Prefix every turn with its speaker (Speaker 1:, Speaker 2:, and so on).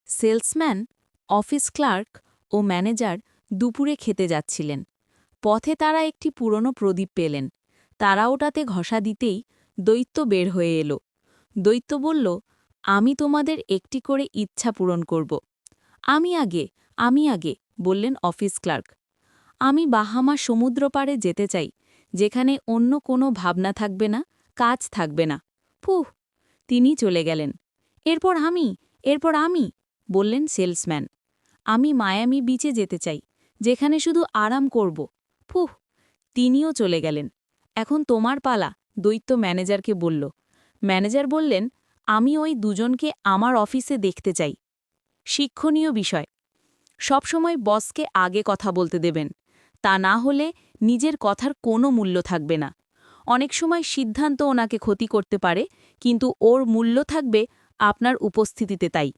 Speaker 1: Salesman, office clerk ও manager দুপুরে খেতে যাচ্ছিলেন। পথে তারা একটি পুরনো প্রদীপ পেলেন। তারা ওটাতে ঘষা দিতেই দৈত্য বের হয়ে এলো। দৈত্য বলল, আমি তোমাদের একটি করে ইচ্ছা পূরণ করব। আমি আগে, বললেন অফিস ক্লার্ক। আমি বাহামা সমুদ্র পাড়ে যেতে চাই, যেখানে অন্য কোনো ভাবনা থাকবে না, কাজ থাকবে না। ফুহ, তিনি চলে গেলেন। এরপর আমি, বললেন সেলসম্যান। আমি মায়ামি বিচে যেতে চাই, যেখানে শুধু আরাম করব। ফুহ, তিনিও চলে গেলেন। এখন তোমার পালা, দৈত্য ম্যানেজারকে বলল। ম্যানেজার বললেন, আমি ওই দুজনকে আমার অফিসে দেখতে চাই। শিক্ষণীয় বিষয়, সবসময় বসকে আগে কথা বলতে দেবেন। তা না হলে নিজের কথার কোনো মূল্য থাকবে না। অনেক সময় সিদ্ধান্ত ওনাকে ক্ষতি করতে পারে, কিন্তু ওর মূল্য থাকবে আপনার উপস্থিতিতে। তাই